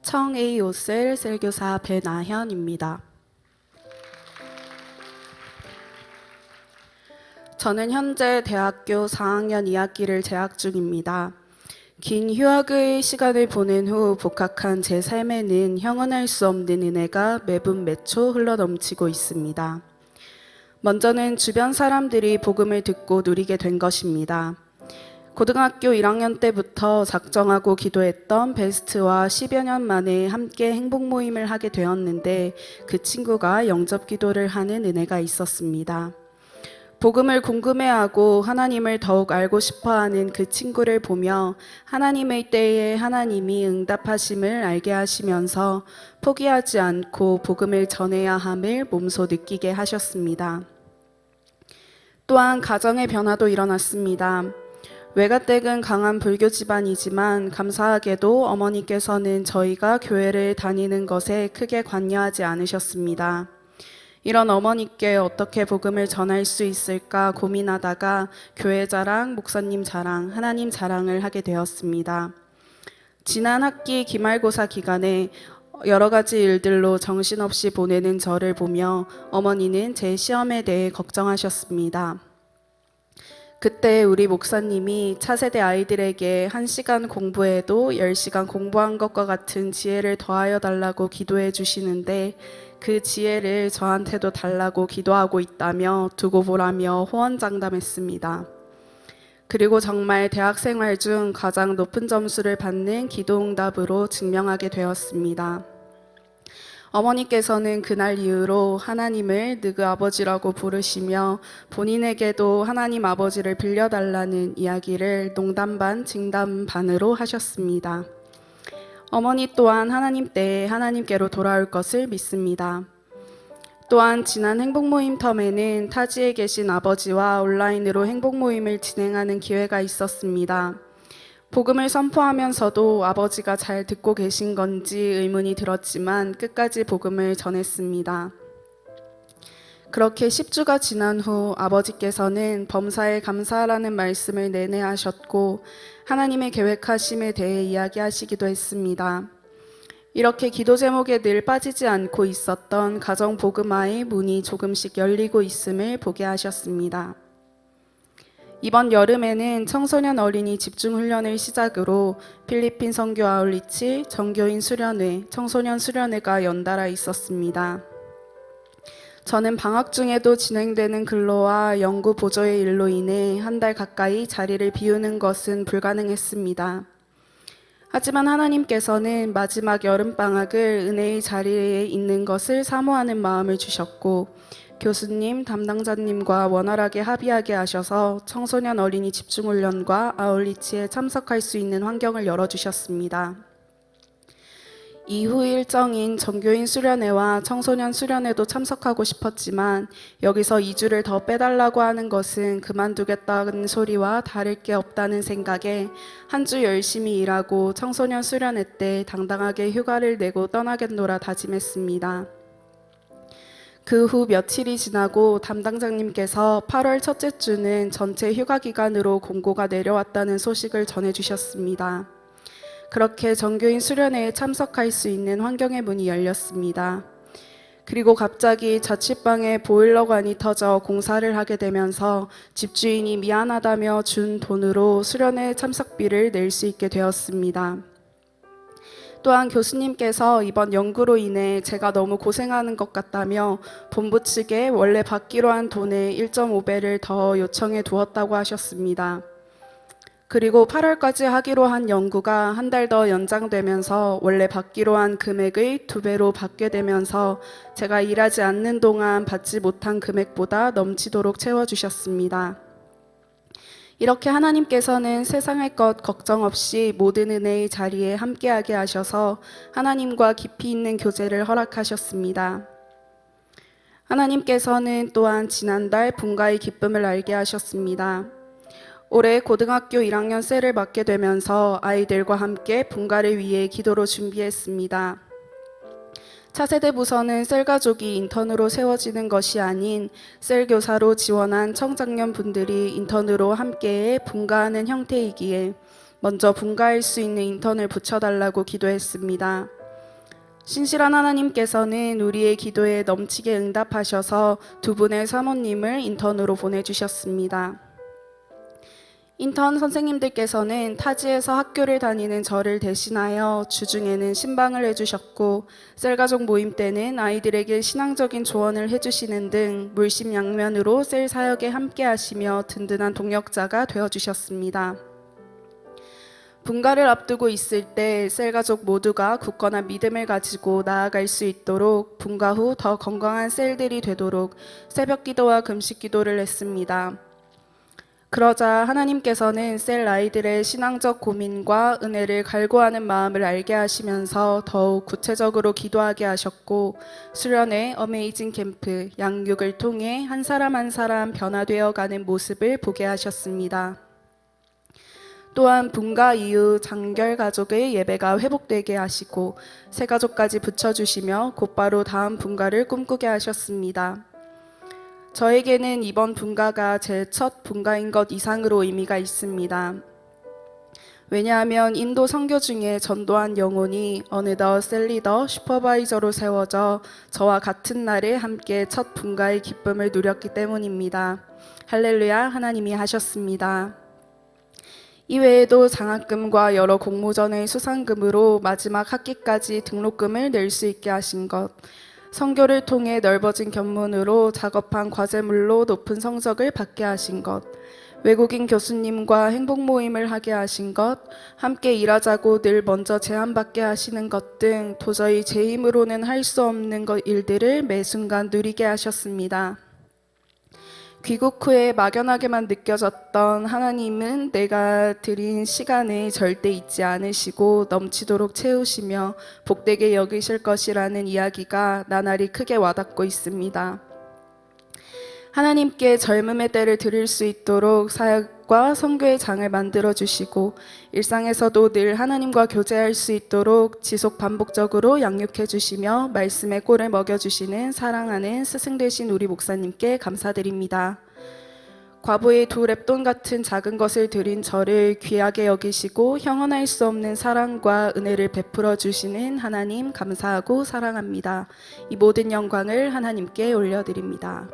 청 AO셀 셀교사 배나현입니다. 저는 현재 대학교 4학년 2학기를 재학 중입니다. 긴 휴학의 시간을 보낸 후 복학한 제 삶에는 형언할 수 없는 은혜가 매분 매초 흘러넘치고 있습니다. 먼저는 주변 사람들이 복음을 듣고 누리게 된 것입니다. 고등학교 1학년 때부터 작정하고 기도했던 베스트와 10여 년 만에 함께 행복 모임을 하게 되었는데 그 친구가 영접 기도를 하는 은혜가 있었습니다. 복음을 궁금해하고 하나님을 더욱 알고 싶어하는 그 친구를 보며 하나님의 때에 하나님이 응답하심을 알게 하시면서 포기하지 않고 복음을 전해야 함을 몸소 느끼게 하셨습니다. 또한 가정의 변화도 일어났습니다. 외가댁은 강한 불교 집안이지만 감사하게도 어머니께서는 저희가 교회를 다니는 것에 크게 관여하지 않으셨습니다. 이런 어머니께 어떻게 복음을 전할 수 있을까 고민하다가 교회 자랑, 목사님 자랑, 하나님 자랑을 하게 되었습니다. 지난 학기 기말고사 기간에 여러 가지 일들로 정신없이 보내는 저를 보며 어머니는 제 시험에 대해 걱정하셨습니다. 그때 우리 목사님이 차세대 아이들에게 1시간 공부해도 10시간 공부한 것과 같은 지혜를 더하여 달라고 기도해 주시는데 그 지혜를 저한테도 달라고 기도하고 있다며 두고 보라며 호언장담했습니다. 그리고 정말 대학생활 중 가장 높은 점수를 받는 기도응답으로 증명하게 되었습니다. 어머니께서는 그날 이후로 하나님을 느그 아버지라고 부르시며 본인에게도 하나님 아버지를 빌려달라는 이야기를 농담 반 진담 반으로 하셨습니다. 어머니 또한 하나님 때에 하나님께로 돌아올 것을 믿습니다. 또한 지난 행복모임 텀에는 타지에 계신 아버지와 온라인으로 행복모임을 진행하는 기회가 있었습니다. 복음을 선포하면서도 아버지가 잘 듣고 계신 건지 의문이 들었지만 끝까지 복음을 전했습니다. 그렇게 10주가 지난 후 아버지께서는 범사에 감사하라는 말씀을 내내 하셨고 하나님의 계획하심에 대해 이야기하시기도 했습니다. 이렇게 기도 제목에 늘 빠지지 않고 있었던 가정 복음화의 문이 조금씩 열리고 있음을 보게 하셨습니다. 이번 여름에는 청소년 어린이 집중훈련을 시작으로 필리핀 선교 아울리치, 정교인 수련회, 청소년 수련회가 연달아 있었습니다. 저는 방학 중에도 진행되는 근로와 연구 보조의 일로 인해 한 달 가까이 자리를 비우는 것은 불가능했습니다. 하지만 하나님께서는 마지막 여름방학을 은혜의 자리에 있는 것을 사모하는 마음을 주셨고 교수님, 담당자님과 원활하게 합의하게 하셔서 청소년 어린이 집중훈련과 아울리치에 참석할 수 있는 환경을 열어주셨습니다. 이후 일정인 정교인 수련회와 청소년 수련회도 참석하고 싶었지만 여기서 2주를 더 빼달라고 하는 것은 그만두겠다는 소리와 다를 게 없다는 생각에 한 주 열심히 일하고 청소년 수련회 때 당당하게 휴가를 내고 떠나겠노라 다짐했습니다. 그 후 며칠이 지나고 담당자님께서 8월 첫째 주는 전체 휴가 기간으로 공고가 내려왔다는 소식을 전해주셨습니다. 그렇게 정교인 수련회에 참석할 수 있는 환경의 문이 열렸습니다. 그리고 갑자기 자취방에 보일러관이 터져 공사를 하게 되면서 집주인이 미안하다며 준 돈으로 수련회 참석비를 낼 수 있게 되었습니다. 또한 교수님께서 이번 연구로 인해 제가 너무 고생하는 것 같다며 본부 측에 원래 받기로 한 돈의 1.5배를 더 요청해 두었다고 하셨습니다. 그리고 8월까지 하기로 한 연구가 한 달 더 연장되면서 원래 받기로 한 금액의 2배로 받게 되면서 제가 일하지 않는 동안 받지 못한 금액보다 넘치도록 채워주셨습니다. 이렇게 하나님께서는 세상의 것 걱정 없이 모든 은혜의 자리에 함께하게 하셔서 하나님과 깊이 있는 교제를 허락하셨습니다. 하나님께서는 또한 지난달 분가의 기쁨을 알게 하셨습니다. 올해 고등학교 1학년 셀을 맡게 되면서 아이들과 함께 분가를 위해 기도로 준비했습니다. 차세대 부서는 셀 가족이 인턴으로 세워지는 것이 아닌 셀 교사로 지원한 청장년 분들이 인턴으로 함께 분가하는 형태이기에 먼저 분가할 수 있는 인턴을 붙여달라고 기도했습니다. 신실한 하나님께서는 우리의 기도에 넘치게 응답하셔서 두 분의 사모님을 인턴으로 보내주셨습니다. 인턴 선생님들께서는 타지에서 학교를 다니는 저를 대신하여 주중에는 신방을 해주셨고, 셀가족 모임 때는 아이들에게 신앙적인 조언을 해주시는 등 물심양면으로 셀 사역에 함께하시며 든든한 동역자가 되어주셨습니다. 분가를 앞두고 있을 때 셀가족 모두가 굳건한 믿음을 가지고 나아갈 수 있도록 분가 후 더 건강한 셀들이 되도록 새벽 기도와 금식 기도를 했습니다. 그러자 하나님께서는 셀 아이들의 신앙적 고민과 은혜를 갈구하는 마음을 알게 하시면서 더욱 구체적으로 기도하게 하셨고, 수련회 어메이징 캠프 양육을 통해 한 사람 한 사람 변화되어 가는 모습을 보게 하셨습니다. 또한 분가 이후 장결 가족의 예배가 회복되게 하시고 새 가족까지 붙여주시며 곧바로 다음 분가를 꿈꾸게 하셨습니다. 저에게는 이번 분가가 제 첫 분가인 것 이상으로 의미가 있습니다. 왜냐하면 인도 선교 중에 전도한 영혼이 어느덧 셀리더 슈퍼바이저로 세워져 저와 같은 날에 함께 첫 분가의 기쁨을 누렸기 때문입니다. 할렐루야, 하나님이 하셨습니다. 이외에도 장학금과 여러 공모전의 수상금으로 마지막 학기까지 등록금을 낼 수 있게 하신 것, 선교를 통해 넓어진 견문으로 작업한 과제물로 높은 성적을 받게 하신 것, 외국인 교수님과 행복 모임을 하게 하신 것, 함께 일하자고 늘 먼저 제안받게 하시는 것 등 도저히 제 힘으로는 할 수 없는 일들을 매 순간 누리게 하셨습니다. 귀국 후에 막연하게만 느껴졌던 하나님은 내가 드린 시간을 절대 잊지 않으시고 넘치도록 채우시며 복되게 여기실 것이라는 이야기가 나날이 크게 와닿고 있습니다. 하나님께 젊음의 때를 드릴 수 있도록 사역과 선교의 장을 만들어 주시고 일상에서도 늘 하나님과 교제할 수 있도록 지속 반복적으로 양육해 주시며 말씀의 꼴을 먹여 주시는 사랑하는 스승 되신 우리 목사님께 감사드립니다. 과부의 두 랩돈 같은 작은 것을 드린 저를 귀하게 여기시고 형언할 수 없는 사랑과 은혜를 베풀어 주시는 하나님 감사하고 사랑합니다. 이 모든 영광을 하나님께 올려드립니다.